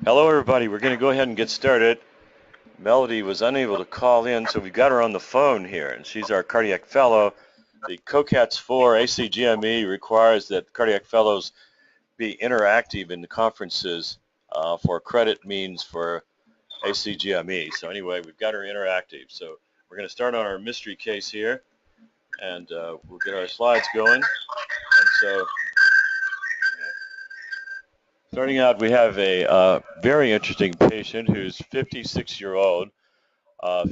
Hello, everybody. We're going to go ahead and get started. Melody was unable to call in, so we've got her on the phone here, and she's our cardiac fellow. The COCATS 4 ACGME requires that cardiac fellows be interactive in the conferences for credit means for ACGME. So anyway, we've got her interactive. So we're going to start on our mystery case here, and we'll get our slides going. And so starting out, we have a very interesting patient who's 56-year-old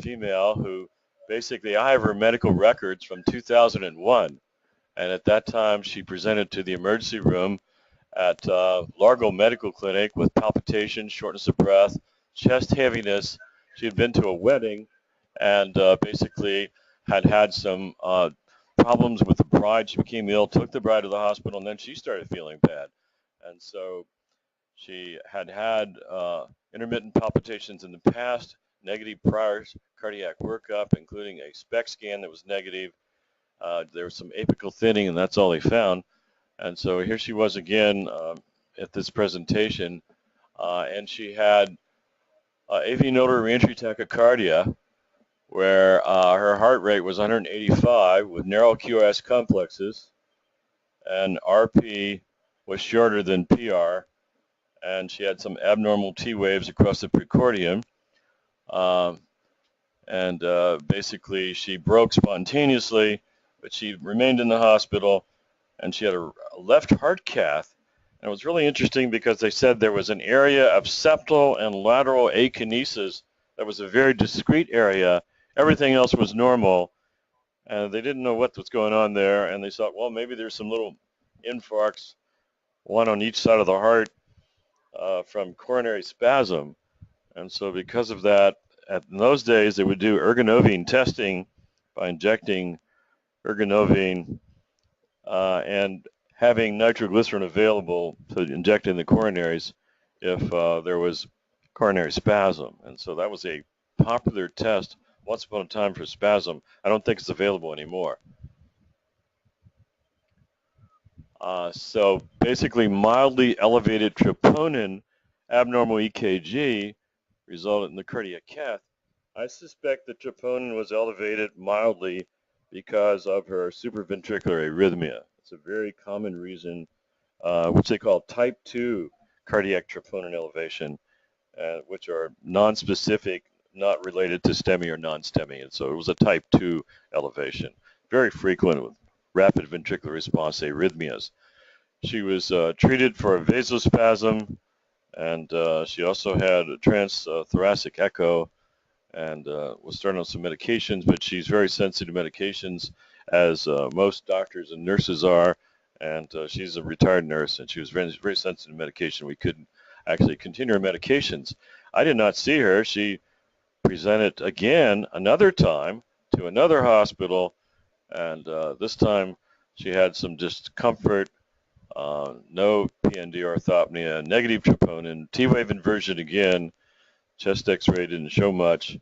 female who basically, I have her medical records from 2001. And at that time, she presented to the emergency room at Largo Medical Clinic with palpitations, shortness of breath, chest heaviness. She had been to a wedding and basically had some problems with the bride. She became ill, took the bride to the hospital, and then she started feeling bad. And so she had intermittent palpitations in the past, negative prior cardiac workup, including a SPECT scan that was negative. There was some apical thinning, and that's all they found. And so here she was again at this presentation, and she had AV nodal reentry tachycardia, where her heart rate was 185 with narrow QRS complexes, and RP was shorter than PR, and she had some abnormal T waves across the precordium. Basically, she broke spontaneously, but she remained in the hospital, and she had a left heart cath. And it was really interesting because they said there was an area of septal and lateral akinesis that was a very discrete area. Everything else was normal, and they didn't know what was going on there, and they thought, well, maybe there's some little infarcts, one on each side of the heart from coronary spasm. And so because of that, in those days, they would do ergonovine testing by injecting ergonovine and having nitroglycerin available to inject in the coronaries if there was coronary spasm. And so that was a popular test once upon a time for spasm. I don't think it's available anymore. So basically, mildly elevated troponin abnormal EKG resulted in the cardiac cath. I suspect the troponin was elevated mildly because of her supraventricular arrhythmia. It's a very common reason, which they call type 2 cardiac troponin elevation, which are non-specific, not related to STEMI or non-STEMI. And so it was a type 2 elevation, very frequent with rapid ventricular response arrhythmias. She was treated for a vasospasm, and she also had a transthoracic echo and was started on some medications, but she's very sensitive to medications, as most doctors and nurses are, and she's a retired nurse, and she was very, very sensitive to medication. We couldn't actually continue her medications. I did not see her. She presented again another time to another hospital, and this time she had some discomfort, no PND orthopnea, negative troponin, T-wave inversion again, chest x-ray didn't show much,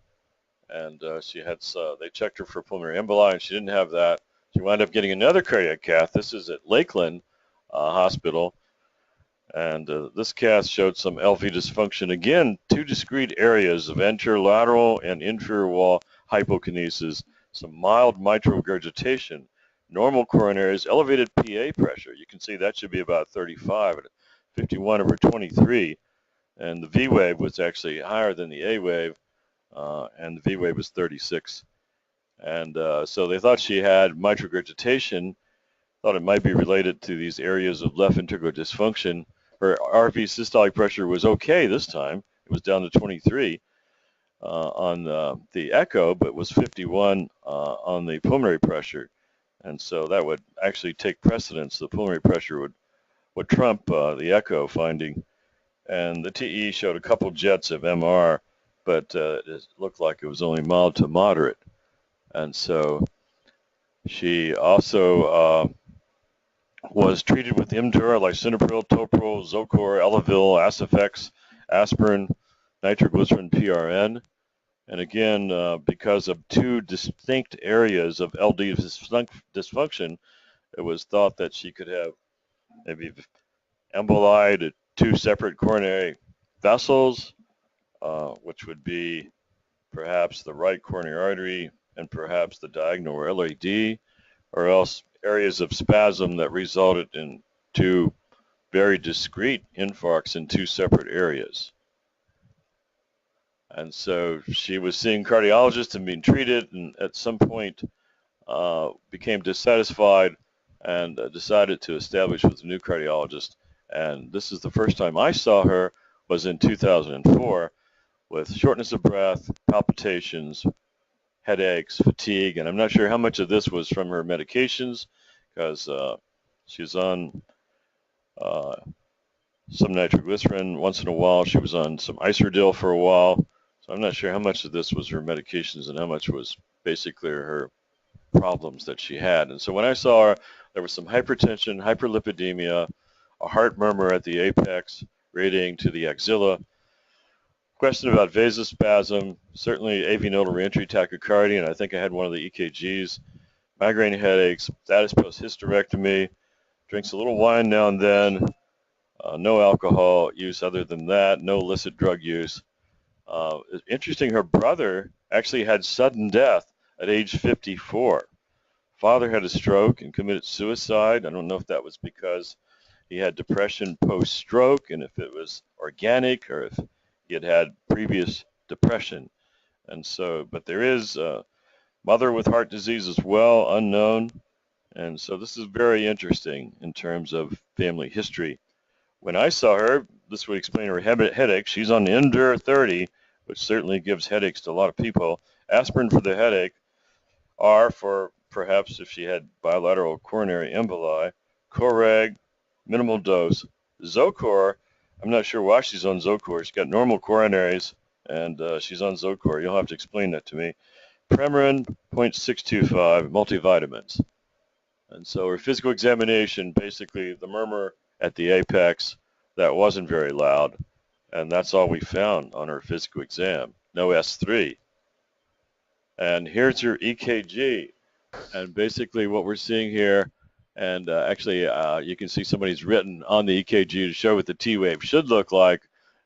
and she had, they checked her for pulmonary emboli, and she didn't have that. She wound up getting another cardiac cath. This is at Lakeland Hospital, and this cath showed some LV dysfunction. Again, two discrete areas of anterolateral and inferior wall hypokinesis, some mild mitral regurgitation, normal coronaries, elevated PA pressure. You can see that should be about 35 at 51 over 23. And the V wave was actually higher than the A wave, and the V wave was 36. And so they thought she had mitral regurgitation, thought it might be related to these areas of left ventricular dysfunction. Her RV systolic pressure was okay this time. It was down to 23 on the echo, but was 51 on the pulmonary pressure. And so that would actually take precedence. The pulmonary pressure would trump the echo finding. And the TE showed a couple jets of MR, but it looked like it was only mild to moderate. And so she also was treated with Imdura, lisinopril, topril, Zocor, Elavil, Acifex, aspirin, nitroglycerin, PRN. And again, because of two distinct areas of LD dysfunction, it was thought that she could have maybe emboli to two separate coronary vessels, which would be perhaps the right coronary artery and perhaps the diagonal or LAD, or else areas of spasm that resulted in two very discrete infarcts in two separate areas. And so she was seeing cardiologists and being treated, and at some point became dissatisfied and decided to establish with a new cardiologist. And this is the first time I saw her was in 2004 with shortness of breath, palpitations, headaches, fatigue, and I'm not sure how much of this was from her medications because she's on some nitroglycerin once in a while. She was on some Iserdil for a while. So I'm not sure how much of this was her medications and how much was basically her problems that she had. And so when I saw her, there was some hypertension, hyperlipidemia, a heart murmur at the apex, radiating to the axilla, question about vasospasm, certainly AV nodal reentry tachycardia, and I think I had one of the EKGs, migraine headaches, status post-hysterectomy, drinks a little wine now and then, no alcohol use other than that, no illicit drug use. It's interesting, her brother actually had sudden death at age 54. Father had a stroke and committed suicide. I don't know if that was because he had depression post-stroke and if it was organic or if he had had previous depression. And so, but there is a mother with heart disease as well, unknown. And so this is very interesting in terms of family history. When I saw her, this would explain her headache. She's on Endure 30, which certainly gives headaches to a lot of people. Aspirin for the headache, R for perhaps if she had bilateral coronary emboli, Coreg, minimal dose, Zocor. I'm not sure why she's on Zocor. She's got normal coronaries, and she's on Zocor. You'll have to explain that to me. Premarin, 0.625, multivitamins. And so her physical examination, basically the murmur at the apex, that wasn't very loud. And that's all we found on her physical exam. No S3. And here's her EKG. And basically what we're seeing here, and actually you can see somebody's written on the EKG to show what the T wave should look like.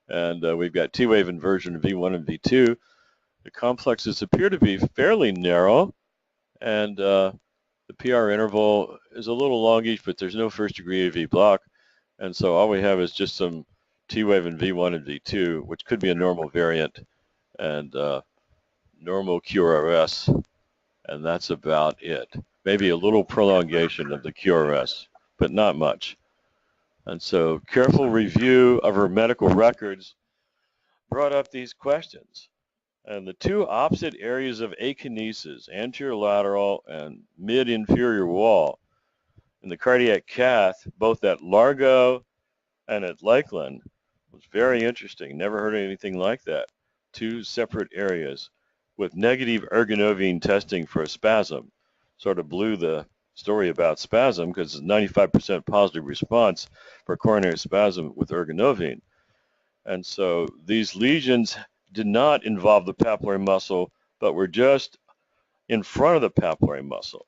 And we've got T wave inversion of V1 and V2. The complexes appear to be fairly narrow. And the PR interval is a little longish, but there's no first degree AV block. And so all we have is just some T wave in V1 and V2, which could be a normal variant, and normal QRS, and that's about it. Maybe a little prolongation of the QRS, but not much. And so careful review of her medical records brought up these questions. And the two opposite areas of akinesis, anterior lateral and mid-inferior wall, in the cardiac cath, both at Largo and at Lakeland, was very interesting. Never heard anything like that. Two separate areas with negative ergonovine testing for a spasm. Sort of blew the story about spasm because it's 95% positive response for coronary spasm with ergonovine. And so these lesions did not involve the papillary muscle, but were just in front of the papillary muscle.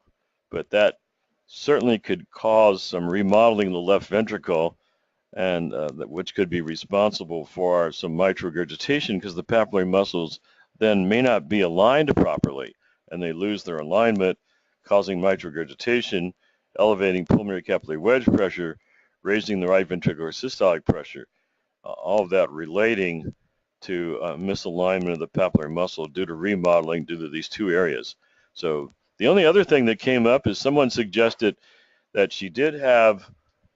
But that certainly could cause some remodeling of the left ventricle, and which could be responsible for some mitral regurgitation because the papillary muscles then may not be aligned properly, and they lose their alignment, causing mitral regurgitation, elevating pulmonary capillary wedge pressure, raising the right ventricular systolic pressure, all of that relating to misalignment of the papillary muscle due to remodeling due to these two areas. So the only other thing that came up is someone suggested that she did have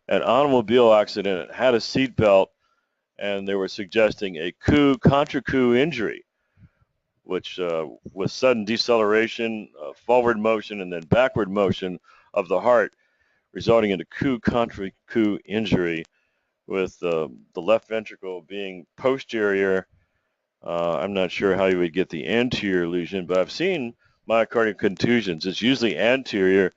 an automobile accident, had a seatbelt, and they were suggesting a contra-coup injury, which with sudden deceleration, forward motion, and then backward motion of the heart, resulting in a contra-coup injury with the left ventricle being posterior. I'm not sure how you would get the anterior lesion, but I've seen myocardial contusions. It's usually anterior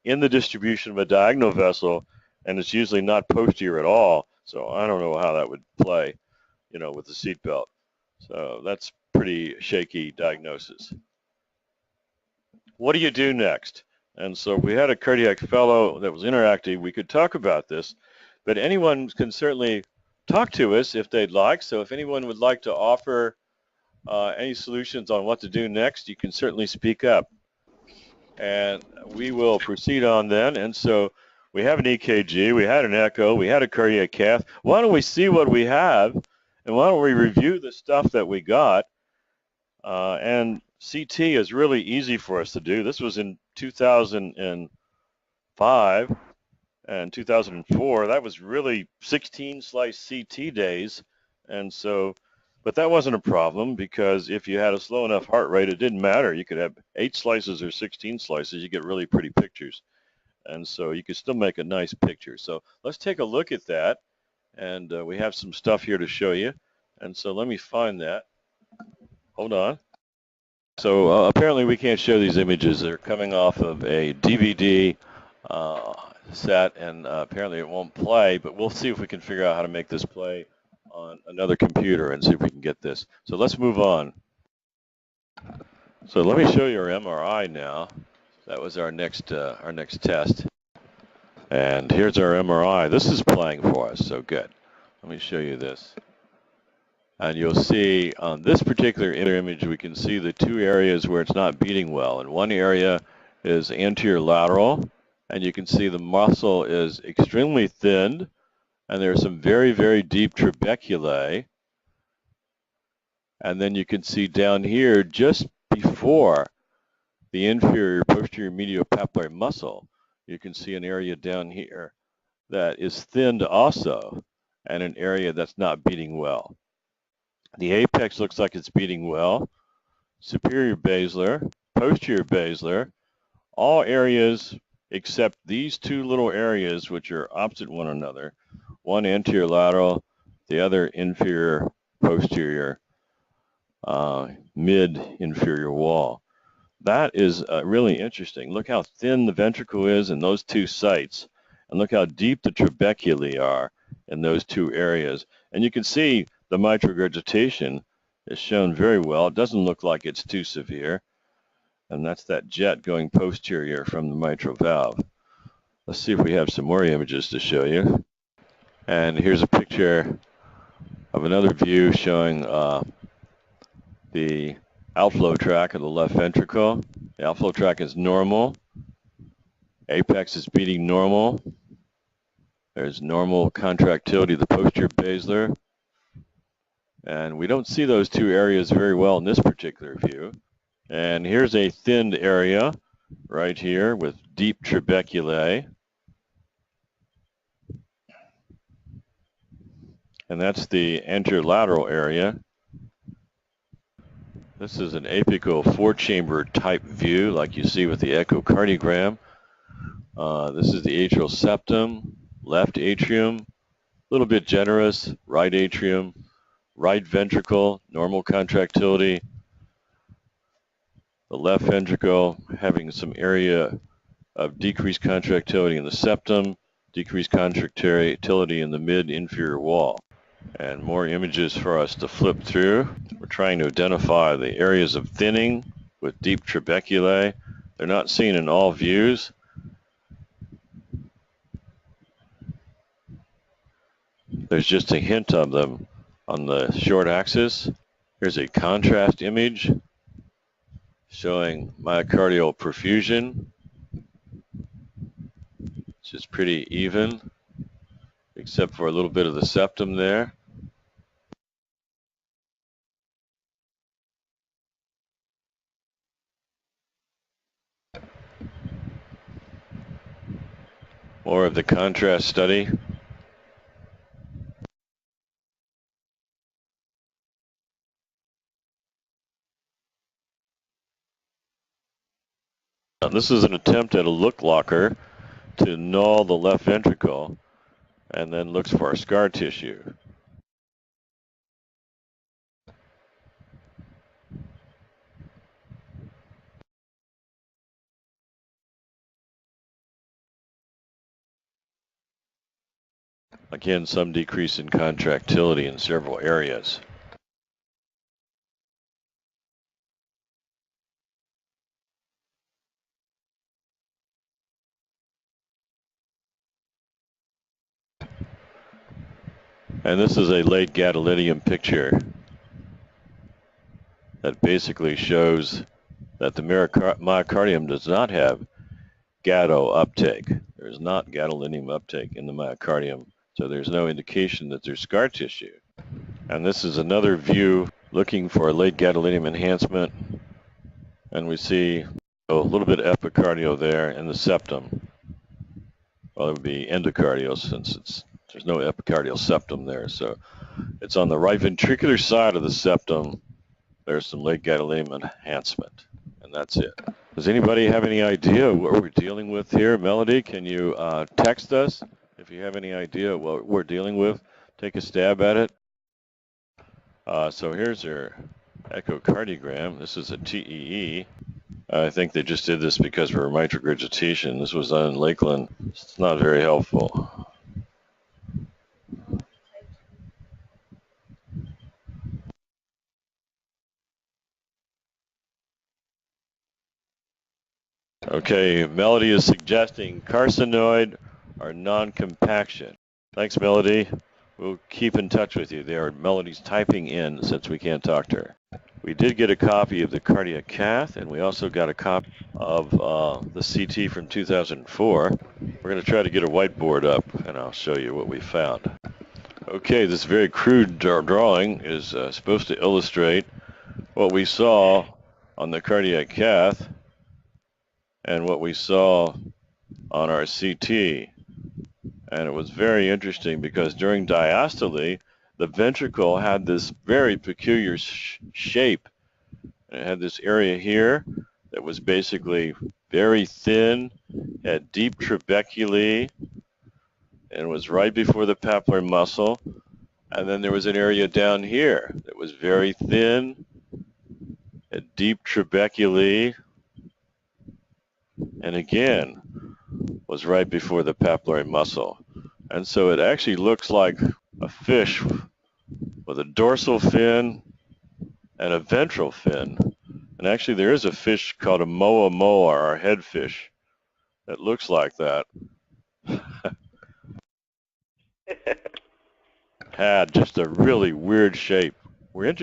in the distribution of a diagonal vessel, and it's usually not posterior at all. So I don't know how that would play, with the seatbelt. So that's pretty shaky diagnosis. What do you do next? And so if we had a cardiac fellow that was interactive, we could talk about this, but anyone can certainly talk to us if they'd like. So if anyone would like to offer any solutions on what to do next, you can certainly speak up. And we will proceed on then. And so we have an EKG, we had an echo, we had a cardiac cath. Why don't we see what we have, and why don't we review the stuff that we got? And CT is really easy for us to do. This was in 2005 and 2004. That was really 16 slice CT days. And so, but that wasn't a problem, because if you had a slow enough heart rate, it didn't matter. You could have 8 slices or 16 slices. You get really pretty pictures. And so you could still make a nice picture. So let's take a look at that. And we have some stuff here to show you. And so let me find that. Hold on. So apparently we can't show these images. They're coming off of a DVD set, and apparently it won't play, but we'll see if we can figure out how to make this play on another computer and see if we can get this. So let's move on. So let me show you our MRI now. That was our next test. And here's our MRI. This is playing for us, so good. Let me show you this. And you'll see on this particular image, we can see the 2 areas where it's not beating well. And one area is anterior lateral, and you can see the muscle is extremely thinned, and there are some very, very deep trabeculae. And then you can see down here, just before the inferior posterior medial papillary muscle, you can see an area down here that is thinned also, and an area that's not beating well. The apex looks like it's beating well. Superior basilar, posterior basilar, all areas except these 2 little areas, which are opposite one another. One anterior lateral, the other inferior posterior mid-inferior wall. That is really interesting. Look how thin the ventricle is in those 2 sites, and look how deep the trabeculae are in those 2 areas. And you can see the mitral regurgitation is shown very well. It doesn't look like it's too severe. And that's that jet going posterior from the mitral valve. Let's see if we have some more images to show you. And here's a picture of another view showing the outflow tract of the left ventricle. The outflow tract is normal. Apex is beating normal. There's normal contractility of the posterior basilar. And we don't see those 2 areas very well in this particular view. And here's a thinned area right here with deep trabeculae. And that's the anterolateral area. This is an apical 4-chamber type view like you see with the echocardiogram. This is the atrial septum, left atrium, a little bit generous, right atrium, right ventricle, normal contractility. The left ventricle having some area of decreased contractility in the septum, decreased contractility in the mid-inferior wall. And more images for us to flip through. We're trying to identify the areas of thinning with deep trabeculae. They're not seen in all views. There's just a hint of them on the short axis. Here's a contrast image showing myocardial perfusion, which is pretty even, except for a little bit of the septum there. More of the contrast study. Now, this is an attempt at a look locker to null the left ventricle, and then looks for scar tissue. Again, some decrease in contractility in several areas. And this is a late gadolinium picture that basically shows that the myocardium does not have gado uptake. There's not gadolinium uptake in the myocardium, so there's no indication that there's scar tissue. And this is another view looking for late gadolinium enhancement, and we see a little bit of epicardial there in the septum. Well, it would be endocardial since there's no epicardial septum there, so it's on the right ventricular side of the septum. There's some late gadolinium enhancement, and that's it. Does anybody have any idea what we're dealing with here? Melody, can you text us if you have any idea what we're dealing with? Take a stab at it. So here's your echocardiogram. This is a TEE. I think they just did this because for mitral regurgitation. This was done in Lakeland. It's not very helpful. Okay, Melody is suggesting carcinoid or noncompaction. Thanks, Melody. We'll keep in touch with you there. Melody's typing in since we can't talk to her. We did get a copy of the cardiac cath, and we also got a copy of the CT from 2004. We're going to try to get a whiteboard up, and I'll show you what we found. Okay, this very crude drawing is supposed to illustrate what we saw on the cardiac cath and what we saw on our CT. And it was very interesting because during diastole, the ventricle had this very peculiar shape. It had this area here that was basically very thin, had deep trabeculae, and was right before the papillary muscle. And then there was an area down here that was very thin, had deep trabeculae, and again was right before the papillary muscle. And so it actually looks like a fish with a dorsal fin and a ventral fin. And actually there is a fish called a moa moa, or headfish, that looks like that. Had just a really weird shape. We're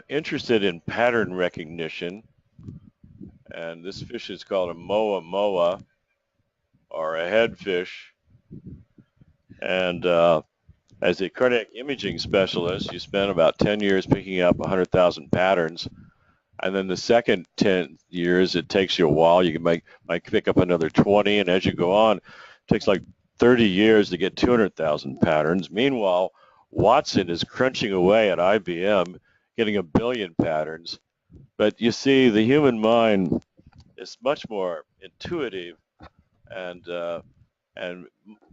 interested in pattern recognition, and this fish is called a moa moa, or a headfish. And as a cardiac imaging specialist, you spend about 10 years picking up 100,000 patterns. And then the second 10 years, it takes you a while. You can might pick up another 20. And as you go on, it takes like 30 years to get 200,000 patterns. Meanwhile, Watson is crunching away at IBM, getting 1 billion patterns. But you see, the human mind is much more intuitive and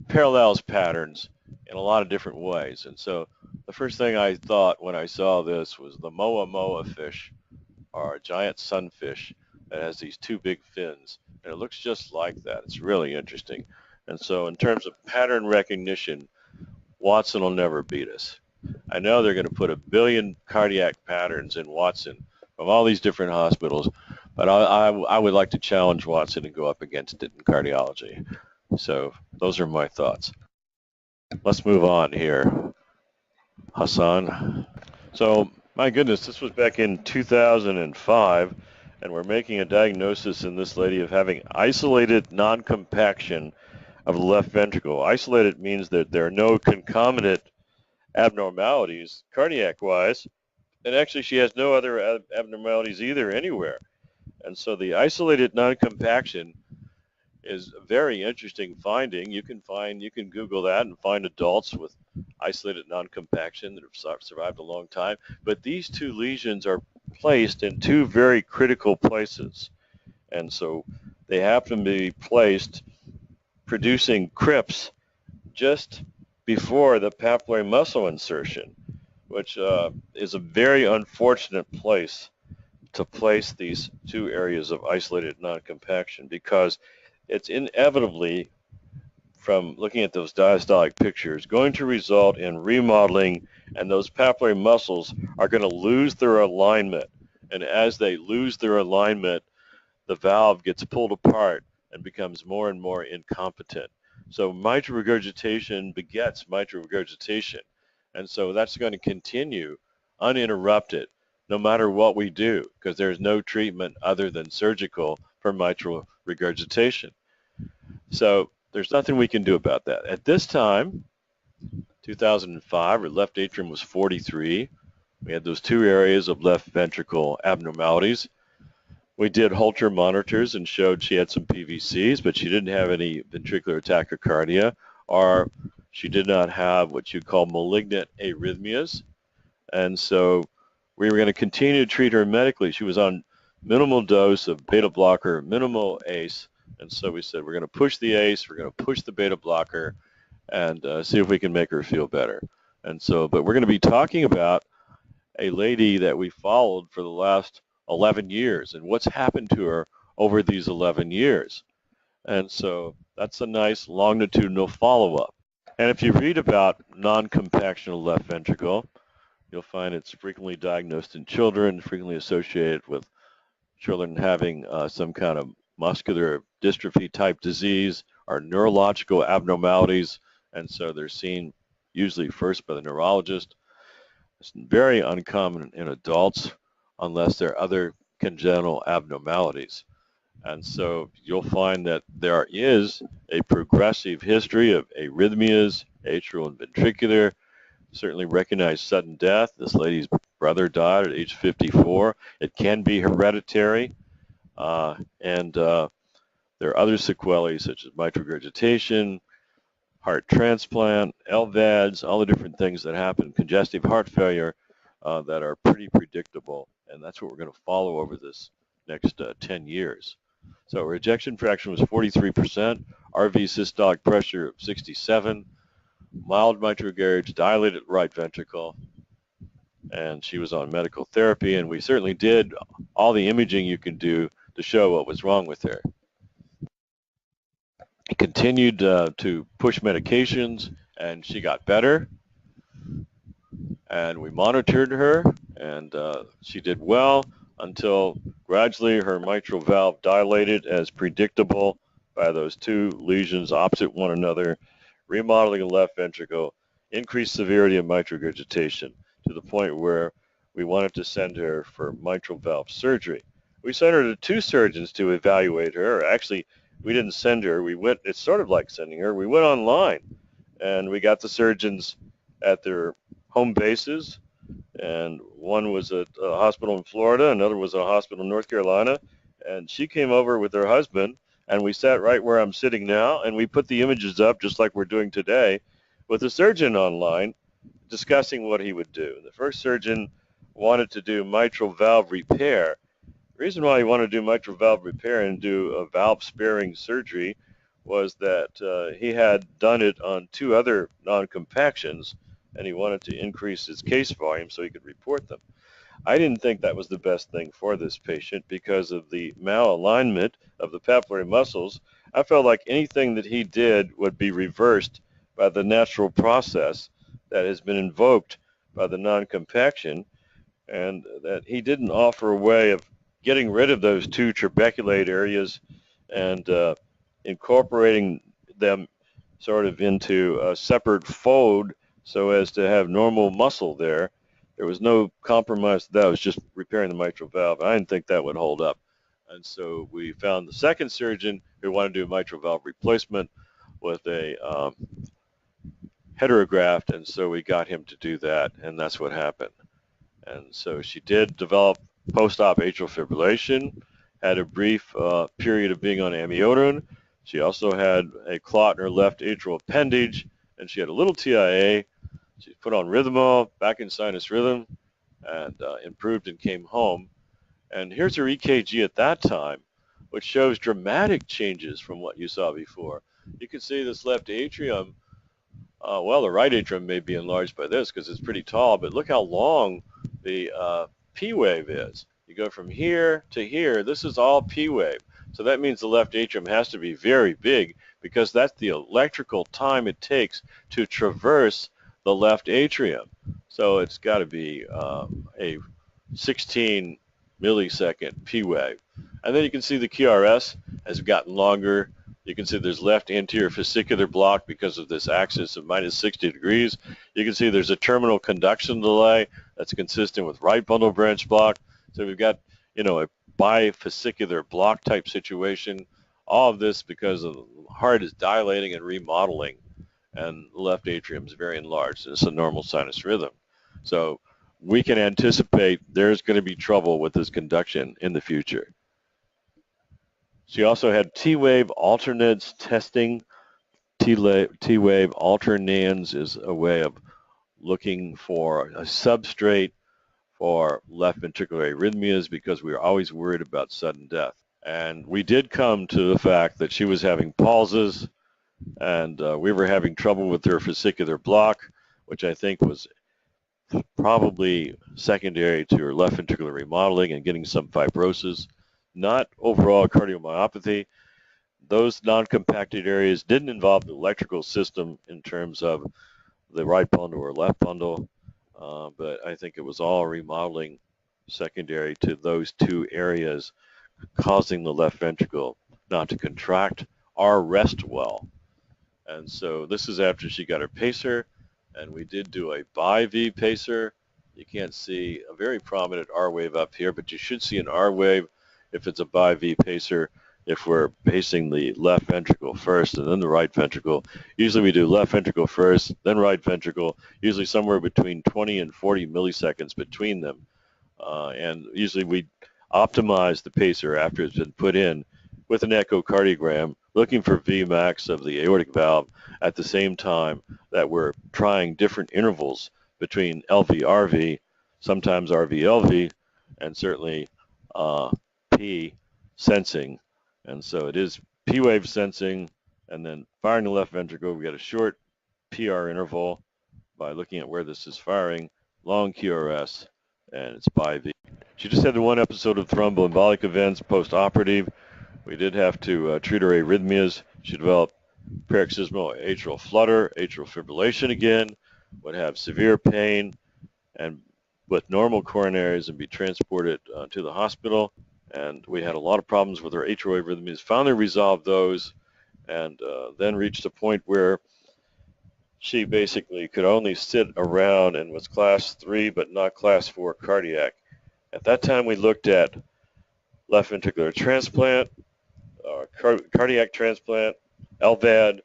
parallels patterns in a lot of different ways. And so the first thing I thought when I saw this was the moa moa fish, or a giant sunfish that has these two big fins. And it looks just like that. It's really interesting. And so in terms of pattern recognition, Watson will never beat us. I know they're going to put 1 billion cardiac patterns in Watson from all these different hospitals, but I would like to challenge Watson and go up against it in cardiology. So those are my thoughts. Let's move on here, Hassan. So my goodness, this was back in 2005, and we're making a diagnosis in this lady of having isolated noncompaction of the left ventricle. Isolated means that there are no concomitant abnormalities cardiac-wise, and actually she has no other abnormalities either anywhere. And so the isolated noncompaction is a very interesting finding. You can Google that and find adults with isolated noncompaction that have survived a long time. But these two lesions are placed in two very critical places. And so they happen to be placed producing crypts just before the papillary muscle insertion, which is a very unfortunate place to place these two areas of isolated noncompaction, because it's inevitably, from looking at those diastolic pictures, going to result in remodeling, and those papillary muscles are going to lose their alignment. And as they lose their alignment, the valve gets pulled apart and becomes more and more incompetent. So mitral regurgitation begets mitral regurgitation. And so that's going to continue uninterrupted no matter what we do, because there's no treatment other than surgical for mitral regurgitation. So there's nothing we can do about that. At this time, 2005, her left atrium was 43. We had those two areas of left ventricle abnormalities. We did Holter monitors and showed she had some PVCs, but she didn't have any ventricular tachycardia, or she did not have what you call malignant arrhythmias. And so we were going to continue to treat her medically. She was on minimal dose of beta blocker, minimal ACE. And so we said, we're going to push the ACE, we're going to push the beta blocker, and see if we can make her feel better. And so, but we're going to be talking about a lady that we followed for the last 11 years and what's happened to her over these 11 years. And so that's a nice longitudinal follow-up. And if you read about noncompaction of the left ventricle, you'll find it's frequently diagnosed in children, frequently associated with children having some kind of muscular dystrophy type disease or neurological abnormalities. And so they're seen usually first by the neurologist. It's very uncommon in adults unless there are other congenital abnormalities. And so you'll find that there is a progressive history of arrhythmias, atrial and ventricular. Certainly recognize sudden death. This lady's brother died at age 54. It can be hereditary. And there are other sequelae such as mitral regurgitation, heart transplant, LVADs, all the different things that happen, congestive heart failure, that are pretty predictable. And that's what we're going to follow over this next 10 years. So her ejection fraction was 43%, RV systolic pressure of 67, mild mitral regurg, dilated right ventricle, and she was on medical therapy, and we certainly did all the imaging you can do to show what was wrong with her. He continued to push medications, and she got better, and we monitored her, and she did well until gradually her mitral valve dilated as predictable by those two lesions opposite one another, remodeling the left ventricle, increased severity of mitral regurgitation to the point where we wanted to send her for mitral valve surgery. We sent her to two surgeons to evaluate her. Actually, we didn't send her. We went, it's sort of like sending her. We went online, and we got the surgeons at their home bases, and one was at a hospital in Florida, another was at a hospital in North Carolina, and she came over with her husband, and we sat right where I'm sitting now, and we put the images up just like we're doing today with the surgeon online discussing what he would do. The first surgeon wanted to do mitral valve repair. The reason why he wanted to do mitral valve repair and do a valve sparing surgery was that he had done it on two other non-compactions, and he wanted to increase his case volume so he could report them. I didn't think that was the best thing for this patient because of the malalignment of the papillary muscles. I felt like anything that he did would be reversed by the natural process that has been invoked by the non-compaction, and that he didn't offer a way of getting rid of those two trabeculate areas and incorporating them sort of into a separate fold so as to have normal muscle there. There was no compromise to that. It was just repairing the mitral valve. I didn't think that would hold up. And so we found the second surgeon who wanted to do a mitral valve replacement with a heterograft, and so we got him to do that, and that's what happened. And so she did develop post-op atrial fibrillation, had a brief period of being on amiodarone. She also had a clot in her left atrial appendage, and she had a little TIA. She put on Rhythmol, back in sinus rhythm, and improved and came home. And here's her EKG at that time, which shows dramatic changes from what you saw before. You can see this left atrium. Well, the right atrium may be enlarged by this because it's pretty tall, but look how long the P wave is. You go from here to here. This is all P wave. So that means the left atrium has to be very big because that's the electrical time it takes to traverse the left atrium. So it's got to be a 16 millisecond P wave. And then you can see the QRS has gotten longer. You can see there's left anterior fascicular block because of this axis of minus 60 degrees. You can see there's a terminal conduction delay that's consistent with right bundle branch block. So we've got, a bifascicular block type situation. All of this because the heart is dilating and remodeling, and the left atrium is very enlarged. It's a normal sinus rhythm. So we can anticipate there's going to be trouble with this conduction in the future. She also had T-wave alternates testing. T-wave alternans is a way of looking for a substrate for left ventricular arrhythmias because we were always worried about sudden death. And we did come to the fact that she was having pulses, and we were having trouble with her fascicular block, which I think was probably secondary to her left ventricular remodeling and getting some fibrosis, not overall cardiomyopathy. Those non-compacted areas didn't involve the electrical system in terms of the right bundle or left bundle, but I think it was all remodeling secondary to those two areas causing the left ventricle not to contract or rest well. And so this is after she got her pacer, and we did do a bi-V pacer. You can't see a very prominent R wave up here, but you should see an R wave if it's a bi-V pacer, if we're pacing the left ventricle first and then the right ventricle. Usually we do left ventricle first, then right ventricle, usually somewhere between 20 and 40 milliseconds between them. And usually we optimize the pacer after it's been put in with an echocardiogram, looking for Vmax of the aortic valve at the same time that we're trying different intervals between LV-RV, sometimes RV-LV, and certainly P sensing. And so it is P-wave sensing, and then firing the left ventricle. We get a short PR interval by looking at where this is firing, long QRS, and it's bi-V. She just had the one episode of thromboembolic events post-operative. We did have to treat her arrhythmias. She developed paroxysmal atrial flutter, atrial fibrillation again, would have severe pain, and with normal coronaries and be transported to the hospital. And we had a lot of problems with her atrial arrhythmias, finally resolved those, and then reached a point where she basically could only sit around and was class 3 but not class 4 cardiac. At that time we looked at left ventricular transplant, cardiac transplant, LVAD,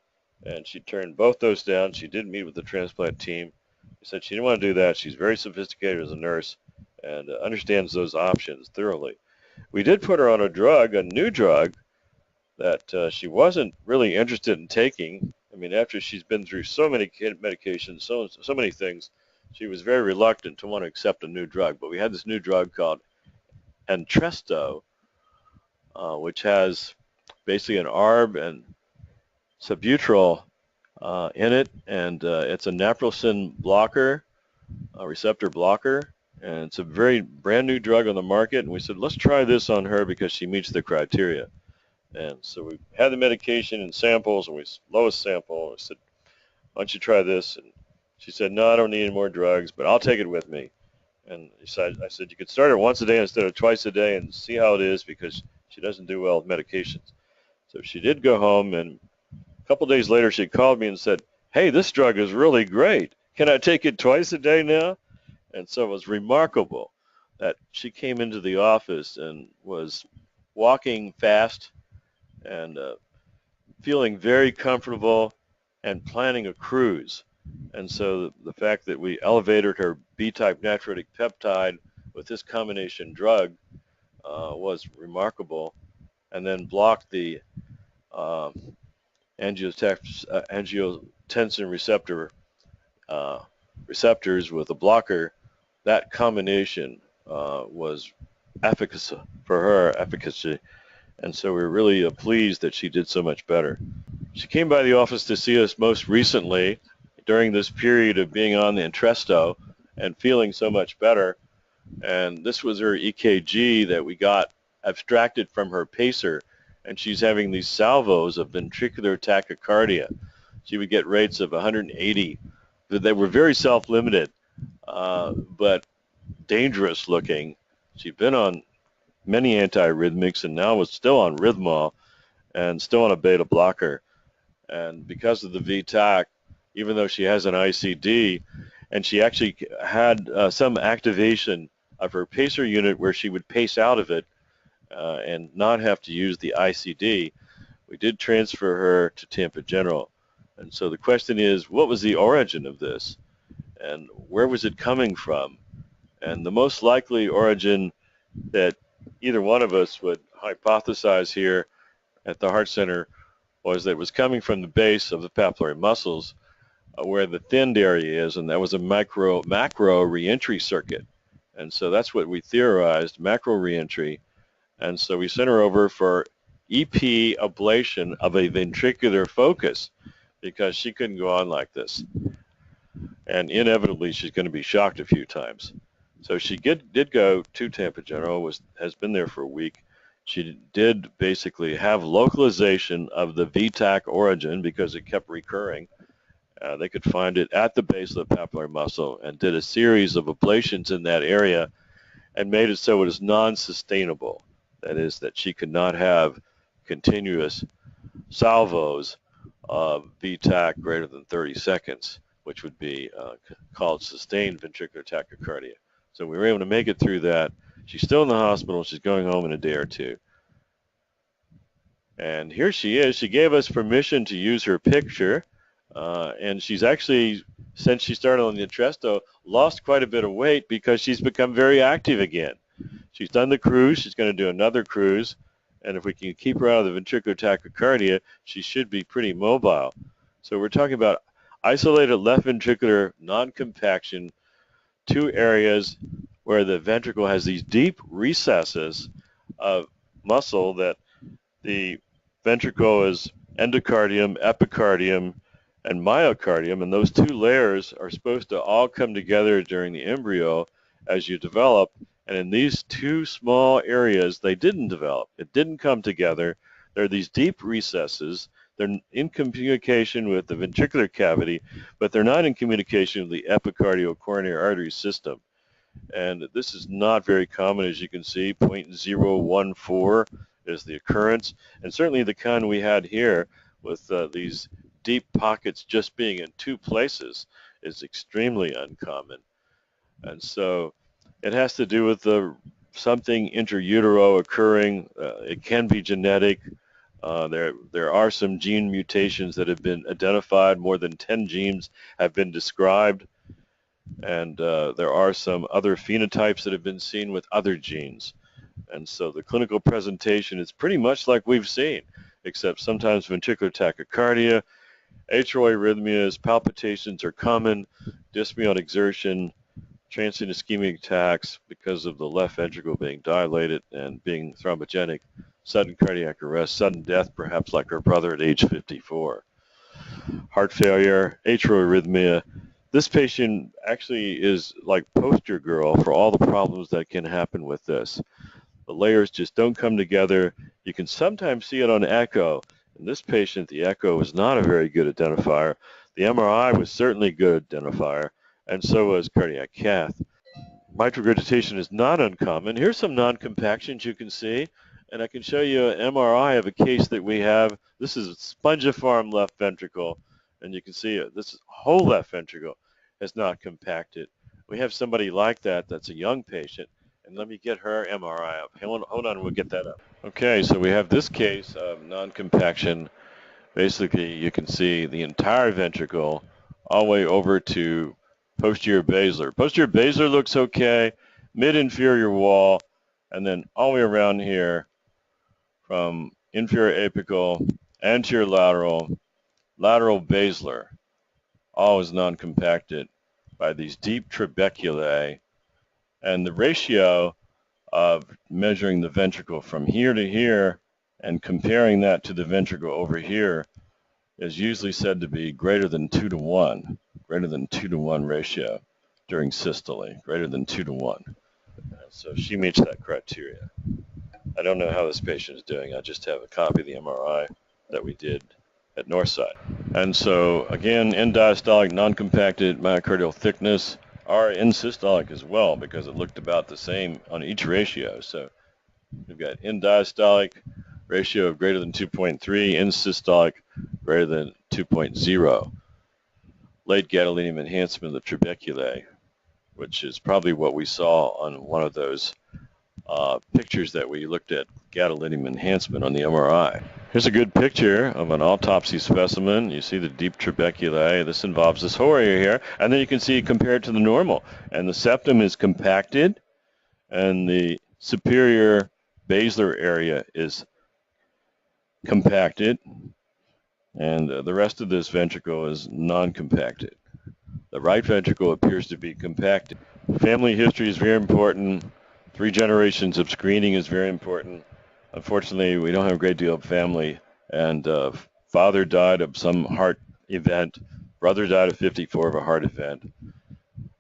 and she turned both those down. She did meet with the transplant team. She said she didn't want to do that. She's very sophisticated as a nurse and understands those options thoroughly. We did put her on a drug, a new drug, that she wasn't really interested in taking. I mean, after she's been through so many medications, so many things, she was very reluctant to want to accept a new drug. But we had this new drug called Entresto, which has basically an ARB and sabutril in it, and it's a naproxen blocker, a receptor blocker, and it's a very brand new drug on the market. And we said, let's try this on her because she meets the criteria. And so we had the medication in samples, and we lowest sample. And I said, why don't you try this? And she said, no, I don't need any more drugs, but I'll take it with me. And I said, you could start her once a day instead of twice a day and see how it is, because she doesn't do well with medications. So she did go home, and a couple days later she called me and said, hey, this drug is really great. Can I take it twice a day now? And so it was remarkable that she came into the office and was walking fast and feeling very comfortable and planning a cruise. And so the fact that we elevated her B-type natriuretic peptide with this combination drug was remarkable, and then blocked the angiotensin receptors with a blocker. That combination was efficacy for her, and so we're really pleased that she did so much better. She came by the office to see us most recently during this period of being on the Entresto and feeling so much better, and this was her EKG that we got abstracted from her pacer, and she's having these salvos of ventricular tachycardia. She would get rates of 180. They were very self-limited, but dangerous looking. She'd been on many antiarrhythmics and now was still on Rhythmol, and still on a beta blocker. And because of the VTAC, even though she has an ICD, and she actually had some activation of her pacer unit where she would pace out of it and not have to use the ICD, we did transfer her to Tampa General. And so the question is, what was the origin of this? And where was it coming from? And the most likely origin that either one of us would hypothesize here at the Heart Center was that it was coming from the base of the papillary muscles where the thinned area is, and that was a macro reentry circuit. And so that's what we theorized, macro reentry. And so we sent her over for EP ablation of a ventricular focus because she couldn't go on like this. And inevitably, she's going to be shocked a few times. So she did go to Tampa General, has been there for a week. She did basically have localization of the VTAC origin because it kept recurring. They could find it at the base of the papillary muscle and did a series of ablations in that area and made it so it is non-sustainable. That is, that she could not have continuous salvos of VTAC greater than 30 seconds, which would be called sustained ventricular tachycardia. So we were able to make it through that. She's still in the hospital. She's going home in a day or two. And here she is. She gave us permission to use her picture. And she's actually, since she started on the Entresto, lost quite a bit of weight because she's become very active again. She's done the cruise. She's going to do another cruise. And if we can keep her out of the ventricular tachycardia, she should be pretty mobile. So we're talking about isolated left ventricular non-compaction, two areas where the ventricle has these deep recesses of muscle that the ventricle is endocardium, epicardium, and myocardium, and those two layers are supposed to all come together during the embryo as you develop, and in these two small areas, they didn't develop. It didn't come together. There are these deep recesses. They're in communication with the ventricular cavity, but they're not in communication with the epicardial coronary artery system. And this is not very common, as you can see. 0.014 is the occurrence, and certainly the kind we had here with these deep pockets just being in two places is extremely uncommon. And so it has to do with something intrautero occurring. It can be genetic. There are some gene mutations that have been identified. More than 10 genes have been described. And there are some other phenotypes that have been seen with other genes. And so the clinical presentation is pretty much like we've seen, except sometimes ventricular tachycardia, atrial arrhythmias, palpitations are common, dyspnea on exertion, transient ischemic attacks because of the left ventricle being dilated and being thrombogenic, sudden cardiac arrest, sudden death, perhaps like her brother at age 54. Heart failure, atrial arrhythmia. This patient actually is like poster girl for all the problems that can happen with this. The layers just don't come together. You can sometimes see it on echo. In this patient, the echo was not a very good identifier. The MRI was certainly a good identifier, and so was cardiac cath. Mitral regurgitation is not uncommon. Here's some non-compactions you can see, and I can show you an MRI of a case that we have. This is a spongiform left ventricle, and you can see it. This whole left ventricle is not compacted. We have somebody like that that's a young patient, and let me get her MRI up. Hold on, we'll get that up. Okay, so we have this case of non-compaction. Basically, you can see the entire ventricle all the way over to posterior basilar. Posterior basilar looks okay, mid-inferior wall, and then all the way around here from inferior apical, anterior lateral, lateral basilar, all is non-compacted by these deep trabeculae. And the ratio of measuring the ventricle from here to here and comparing that to the ventricle over here is usually said to be greater than 2 to 1, greater than 2 to 1 ratio during systole, greater than 2 to 1. So she meets that criteria. I don't know how this patient is doing. I just have a copy of the MRI that we did at Northside. And so again, end diastolic, non-compacted myocardial thickness, are in systolic as well because it looked about the same on each ratio. So we've got end diastolic, ratio of greater than 2.3, in systolic greater than 2.0. Late gadolinium enhancement of the trabeculae, which is probably what we saw on one of those pictures that we looked at, gadolinium enhancement on the MRI. Here's a good picture of an autopsy specimen. You see the deep trabeculae. This involves this whole area here, and then you can see compared to the normal. And the septum is compacted, and the superior basilar area is compacted, and the rest of this ventricle is non-compacted. The right ventricle appears to be compacted. Family history is very important. 3 generations of screening is very important. Unfortunately, we don't have a great deal of family, and father died of some heart event, brother died at 54 of a heart event,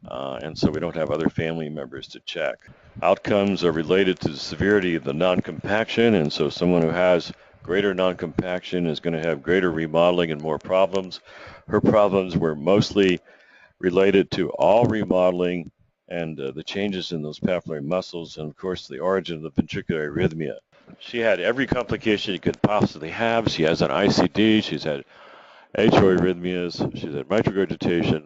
and so we don't have other family members to check. Outcomes are related to the severity of the non-compaction, and so someone who has greater non-compaction is going to have greater remodeling and more problems. Her problems were mostly related to all remodeling and the changes in those papillary muscles, and of course the origin of the ventricular arrhythmia. She had every complication you could possibly have. She has an ICD, she's had atrial arrhythmias, she's had mitral regurgitation,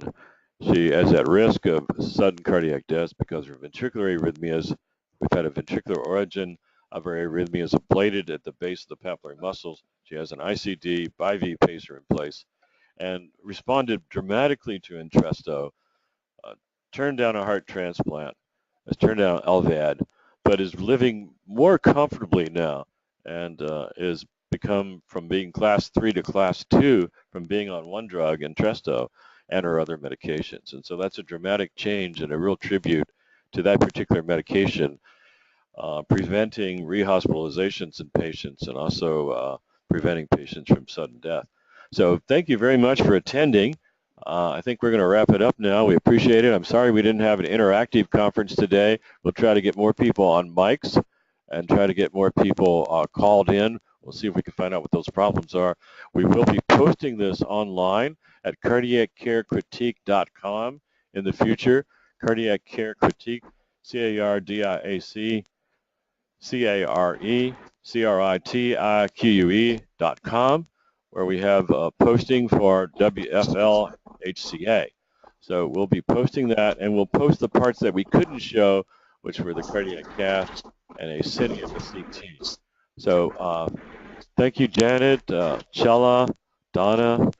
she is at risk of sudden cardiac death because of her ventricular arrhythmias. We've had a ventricular origin of her arrhythmias ablated at the base of the papillary muscles. She has an ICD, BiV pacer in place, and responded dramatically to Entresto, turned down a heart transplant, has turned down LVAD, but is living more comfortably now, and is become from being class 3 to class 2 from being on one drug, Entresto, and her other medications. And so that's a dramatic change and a real tribute to that particular medication, preventing rehospitalizations in patients and also preventing patients from sudden death. So thank you very much for attending. I think we're going to wrap it up now. We appreciate it. I'm sorry we didn't have an interactive conference today. We'll try to get more people on mics and try to get more people called in. We'll see if we can find out what those problems are. We will be posting this online at cardiaccarecritique.com in the future. Cardiac Care Critique, cardiaccarecritique.com, where we have posting for WFLHCA. So we'll be posting that, and we'll post the parts that we couldn't show, which were the cardiac cath and a city of the CT. So thank you, Janet, Chella, Donna,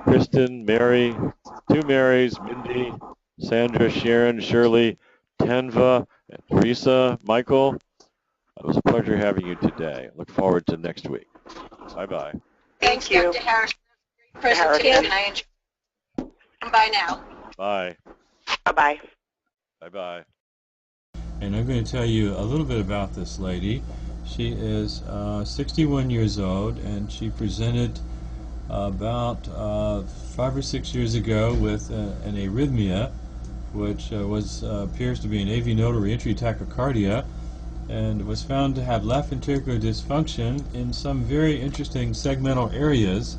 Kristen, Mary, 2 Marys, Mindy, Sandra, Sharon, Shirley, Tenva, Teresa, Michael. It was a pleasure having you today. Look forward to next week. Bye-bye. Thank you. Dr. Harrison. Presentation. Bye now. Bye. Bye-bye. Bye-bye. And I'm going to tell you a little bit about this lady. She is 61 years old, and she presented about 5 or 6 years ago with an arrhythmia, which appears to be an AV nodal reentry tachycardia, and was found to have left ventricular dysfunction in some very interesting segmental areas,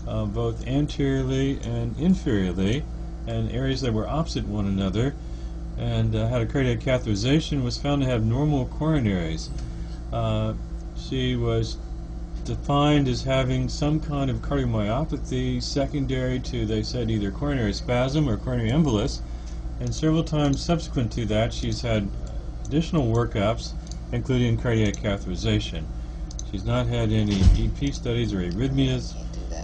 both anteriorly and inferiorly, and areas that were opposite one another, and had a cardiac catheterization, was found to have normal coronaries. She was defined as having some kind of cardiomyopathy secondary to, they said, either coronary spasm or coronary embolus, and several times subsequent to that she's had additional workups, including cardiac catheterization. She's not had any EP studies or arrhythmias.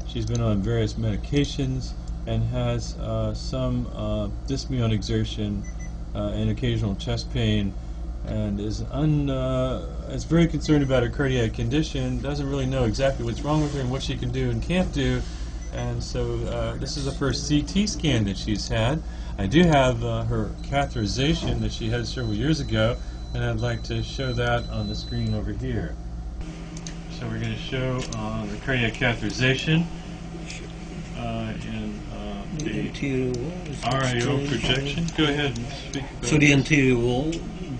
She's been on various medications and has some dyspnea on exertion and occasional chest pain, and is very concerned about her cardiac condition, doesn't really know exactly what's wrong with her and what she can do and can't do, and so this is the first CT scan that she's had. I do have her catheterization that she had several years ago, and I'd like to show that on the screen over here. So we're going to show the cardiac catheterization in the anterior wall RIO projection. Go ahead and speak about So the anterior wall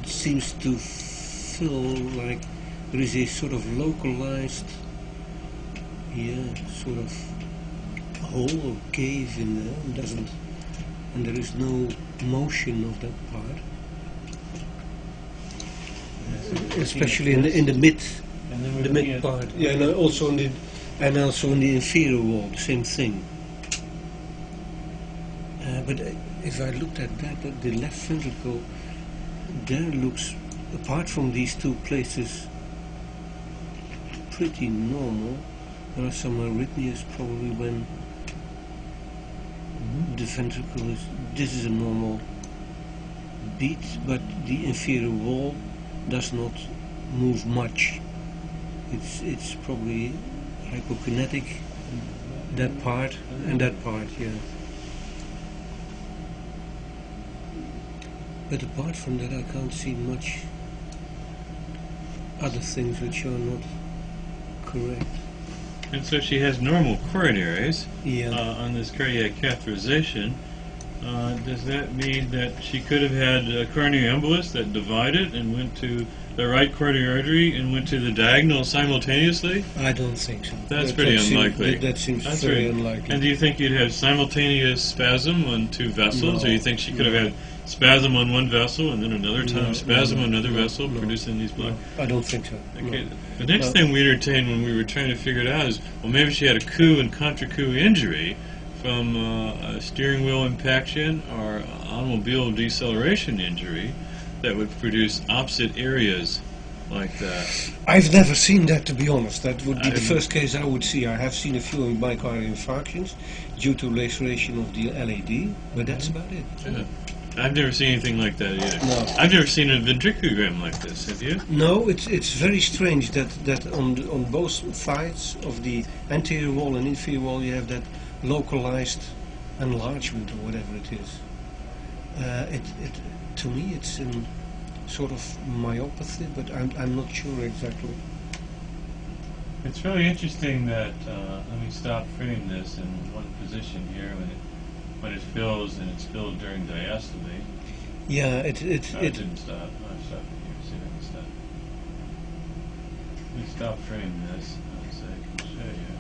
seems to feel like there is a sort of localized, sort of hole or cave in there, and there is no motion of that part, especially in the mid And then we're the looking mid at part. Yeah, and also in the inferior wall, the same thing. But if I looked at that, at the left ventricle, there looks, apart from these two places, pretty normal. There are some arrhythmias probably when the ventricle is, this is a normal beat, but the inferior wall does not move much. It's probably hypokinetic, that part and that part, yeah. But apart from that, I can't see much other things which are not correct. And so she has normal coronaries Yeah. on this cardiac catheterization. Does that mean that she could have had a coronary embolus that divided and went to the right coronary artery and went to the diagonal simultaneously? I don't think so. That's pretty unlikely. That seems That's very right. unlikely. And do you think you'd have simultaneous spasm on two vessels, No. or you think she could have had spasm on one vessel and then another time No, spasm no, on another no, vessel, no, producing these blood? I don't think so. Okay. No. The next No. thing we entertained when we were trying to figure it out is, well, maybe she had a coup and contra coup injury from a steering wheel impaction or automobile deceleration injury that would produce opposite areas like that. I've never seen that, to be honest. That would be the I've- first case I would see. I have seen a few myocardial infarctions due to laceration of the LAD, but that's about it. Yeah. I've never seen anything like that either. No. I've never seen a ventriculogram like this, have you? No, it's very strange that on both sides of the anterior wall and inferior wall you have that localized enlargement or whatever it is. To me it's in sort of myopathy, but I'm not sure exactly. It's really interesting that, let me stop framing this in one position here when it fills, and it's filled during diastole. Yeah, it No, it didn't stop. No, I stopped it here. See if I can stop. Let me stop framing this so I can show you.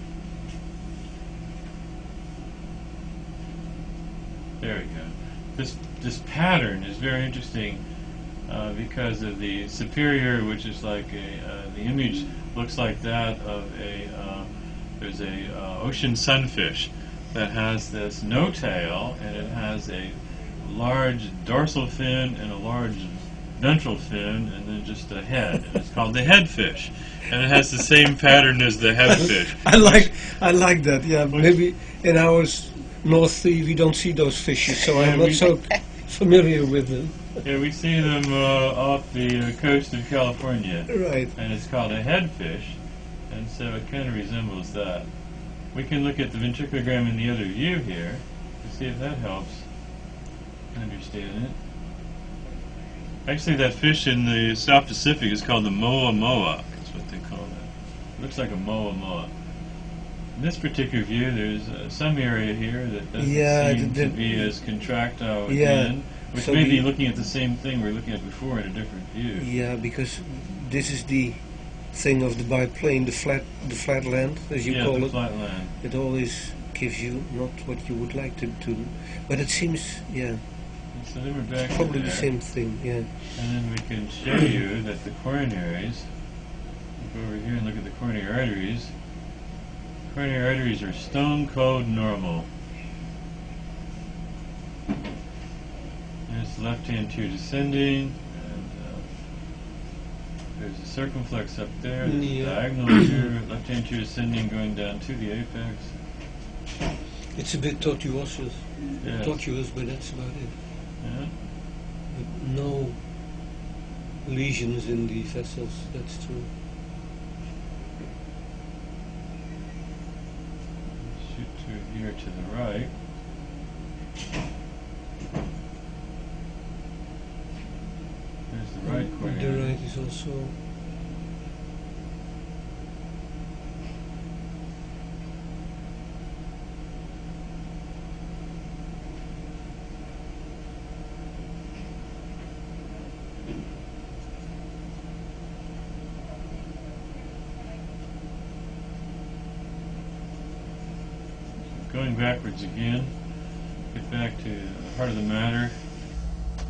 There we go. This pattern is very interesting because of the superior, which is like the image looks like that of there's a ocean sunfish that has this no tail, and it has a large dorsal fin and a large ventral fin, and then just a head. And it's called the headfish, and it has the same pattern as the headfish. I like that. Yeah, maybe in our North Sea we don't see those fishes, so I'm not so familiar with them. Yeah, we see them off the coast of California. Right. And it's called a headfish, and so it kind of resembles that. We can look at the ventriculogram in the other view here to see if that helps understand it. Actually, that fish in the South Pacific is called the moa moa. That's what they call that. It looks like a moa moa. In this particular view, there's some area here that doesn't seem to be as contractile again, which so may be looking at the same thing we were looking at before in a different view. Yeah, because this is the thing of the biplane, the flat land, as you call it. Flat land. It always gives you not what you would like to do, but it seems, yeah, So then we're back probably to the there. same thing, yeah. And then we can show you that the coronaries, go over here and look at the coronary arteries. Coronary arteries are stone cold normal. There's the left anterior descending, and there's a circumflex up there. There's a diagonal here, left anterior descending going down to the apex. It's a bit tortuous, Yes. but that's about it. Yeah. But no lesions in the vessels, that's true. Shoot through here to the right. There's the right The coronary. right is also... Going backwards again, get back to the heart of the matter.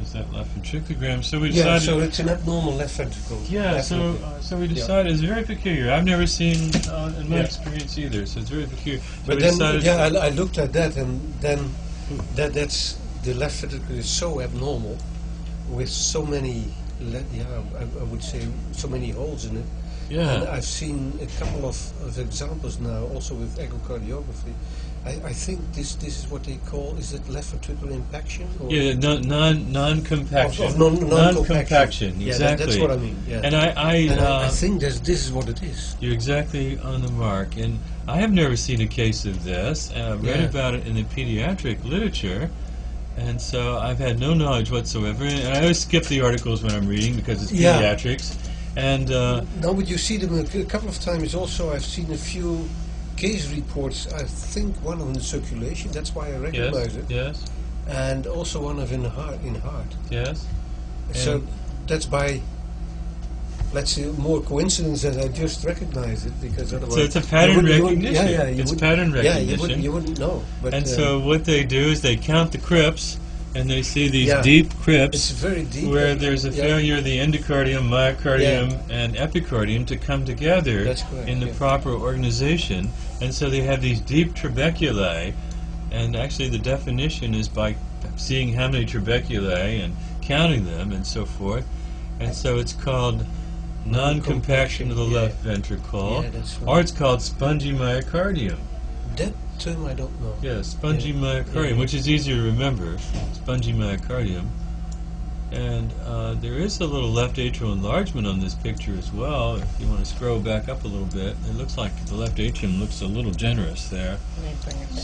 The There's that left ventriculogram. So we Yeah, decided. so it's an abnormal left ventricle. Yeah, Definitely. so we decided it's very peculiar. I've never seen in my Yeah. experience either, so it's very peculiar. So But we then, decided. yeah, I looked at that, and then that's the left ventricle is so abnormal, with so many, I would say, so many holes in it. And Yeah. I've seen a couple of examples now, also with echocardiography. I think this is what they call, is it left ventricular impaction? Or Yeah, non-compaction. Of non-compaction. Non-compaction, Yeah, exactly. that's what I mean. Yeah. And I think this is what it is. you're exactly on the mark. And I have never seen a case of this. And I've read Yeah. about it in the pediatric literature. And so I've had no knowledge whatsoever. And I always skip the articles when I'm reading because it's Yeah. pediatrics. And No, but you see them a couple of times also. I've seen a few case reports. I think one of them in circulation. That's why I recognize it. yes, And also one of in heart. yes. So And- that's by, let's say, more coincidence that I just recognize it, because otherwise So it's a pattern you wouldn't- recognition. Yeah, you It's wouldn't- pattern Yeah, recognition. you wouldn't know. But And so what they do is they count the crypts, and they see these Yeah. deep it's crypts very deep. where there's a Yeah. failure of the endocardium, myocardium, and epicardium to come together That's correct, in the yeah. proper organization. And so they have these deep trabeculae, and actually the definition is by seeing how many trabeculae and counting them and so forth. And so it's called non-compaction of the Yeah. left ventricle, Yeah, that's right. or it's called spongy myocardium. That term I don't know. Yeah, spongy Yeah. myocardium, Yeah. which is easier to remember, spongy myocardium. And there is a little left atrial enlargement on this picture as well. If you want to scroll back up a little bit, it looks like the left atrium looks a little generous there.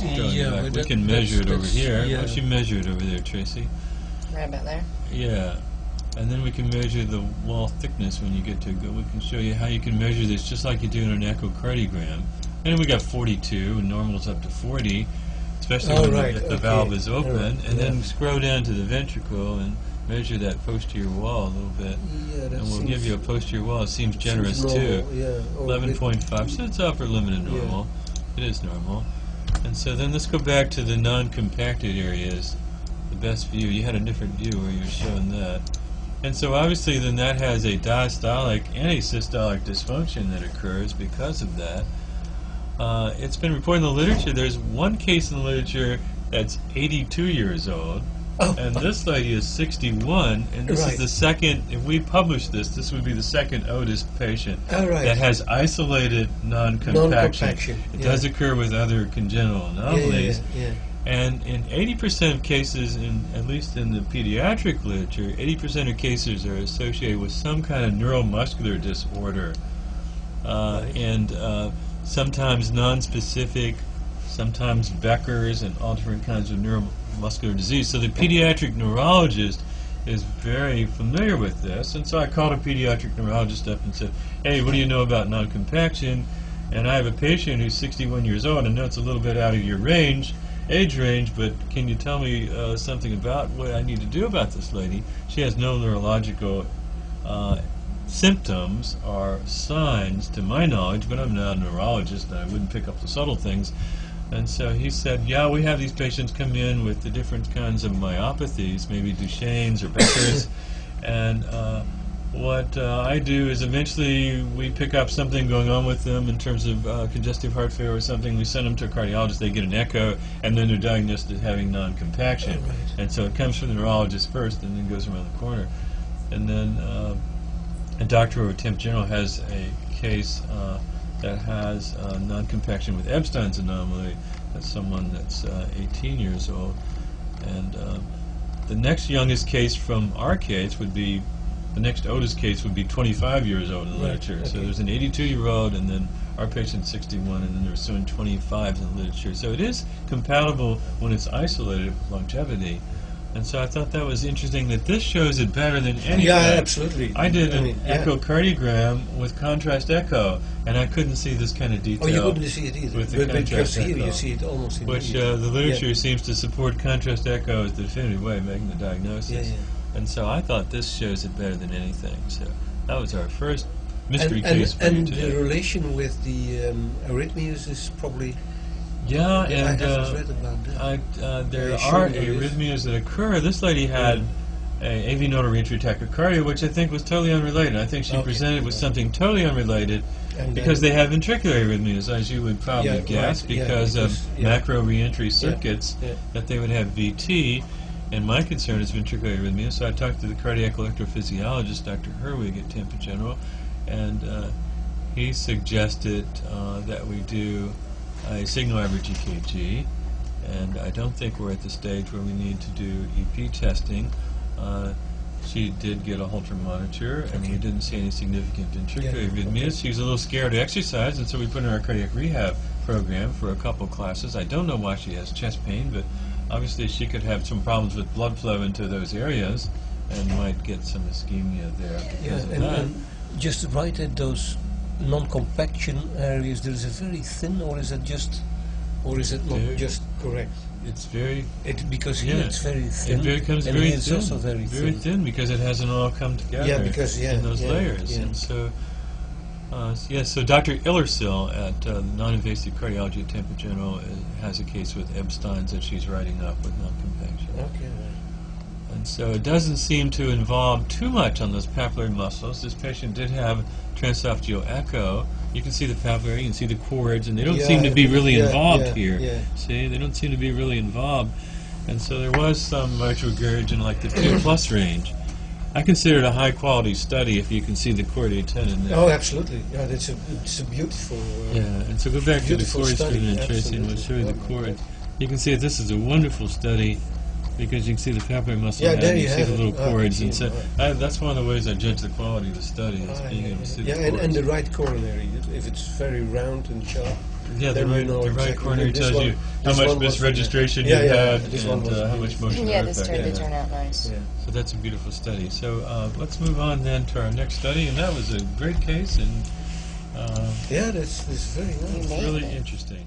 Going Yeah, back. but We that- can measure it over that's- here. Why yeah. don't you measure it over there, Tracy? Right about there. Yeah. And then we can measure the wall thickness when you get to go. We can show you how you can measure this just like you do in an echocardiogram. And we got 42, and normal's up to 40, especially Oh, when right, the okay. valve is open. Alright, And then yeah. scroll down to the ventricle and measure that posterior wall a little bit. Yeah, that And we'll seems- give you a posterior wall. It seems generous seems too. normal, yeah, or a bit- 11.5, so it's upper limit of Yeah. normal. It is normal. And so then let's go back to the non-compacted areas, the best view. You had a different view where you were showing that. And so obviously then that has a diastolic and a systolic dysfunction that occurs because of that. It's been reported in the literature, there's one case in the literature that's 82 years old, Oh, and this lady is 61, and this Right. is the second, if we publish this would be the second oldest patient all right. that has isolated non-compaction. Non-compaction, It yeah. does occur with other congenital anomalies. Yeah. And in 80% of cases, at least in the pediatric literature, 80% of cases are associated with some kind of neuromuscular disorder. And sometimes non-specific, sometimes Becker's, and all different kinds of neuromuscular disease. So the pediatric neurologist is very familiar with this. And so I called a pediatric neurologist up and said, hey, what do you know about non-compaction? And I have a patient who's 61 years old. I know it's a little bit out of your age range, but can you tell me something about what I need to do about this lady? She has no neurological symptoms or signs to my knowledge, but I'm not a neurologist and I wouldn't pick up the subtle things. And so he said, yeah, we have these patients come in with the different kinds of myopathies, maybe Duchenne's or Becker's, and what I do is eventually we pick up something going on with them in terms of congestive heart failure or something. We send them to a cardiologist, they get an echo, and then they're diagnosed as having non-compaction. Right. And so it comes from the neurologist first and then goes around the corner. And then a doctor or a temp general has a case that has non-compaction with Epstein's anomaly. That's someone that's 18 years old. And the next youngest case from our case would be, the next oldest case would be 25 years old in the Right, literature. So okay. there's an 82-year-old, and then our patient's 61, and then there's soon 25s in the literature. So it is compatible when it's isolated with longevity. And so I thought that was interesting that this shows it better than anything. Yeah, absolutely. I did an yeah. echocardiogram with contrast echo, and I couldn't see this kind of detail. Oh, you wouldn't see it either. with the But because contrast here echo. you see it almost Which immediately. the literature seems to support contrast echo as the definitive way of making the diagnosis. Yeah, yeah. And so I thought this shows it better than anything. So that was our first mystery and, case for you and today. the relation with the arrhythmias is probably. Yeah, I and haven't read about that. there Yeah, are sure there is. arrhythmias that occur. This lady had a AV nodal reentry tachycardia, which I think was totally unrelated. I think she presented with something totally unrelated because they have ventricular arrhythmias, as you would probably guess, because of macro reentry circuits, that they would have VT. And my concern is ventricular arrhythmia, so I talked to the cardiac electrophysiologist, Dr. Herwig at Tampa General, and he suggested that we do a signal average EKG, and I don't think we're at the stage where we need to do EP testing. She did get a Holter monitor, and we didn't see any significant ventricular arrhythmias. She was a little scared to exercise, and so we put her in our cardiac rehab program for a couple classes. I don't know why she has chest pain, but obviously she could have some problems with blood flow into those areas and might get some ischemia there because of that. And just right at those non-compaction areas, there is a very thin, or is it not just correct? It's very... because here it's very thin, it becomes and very here it's thin, also very thin. because it hasn't all come together in those layers. And so, so Dr. Illersil at Non-Invasive Cardiology at Tampa General has a case with Epstein's that she's writing up with non-compaction. Okay. And so it doesn't seem to involve too much on those papillary muscles. This patient did have transesophageal echo. You can see the papillary, you can see the cords, and they don't seem to be really involved here. See, they don't seem to be really involved. And so there was some mitral regurg in like the 2+ range. I consider it a high-quality study if you can see the chordae tendon there. Oh, absolutely. Yeah, it's a beautiful. And so go back to the chord study, and Tracy, and we'll show you the chord. You can see that this is a wonderful study because you can see the papillary muscle head, and you see the little chords. And so that's one of the ways I judge the quality of the study, is being able to see the chords. And the right coronary, if it's very round and sharp. The right coronary tells you how much misregistration you had and how much motion. Yeah, this did turn out nice. So that's a beautiful study. So let's move on then to our next study, and that was a great case, and that's very nice. It's really interesting.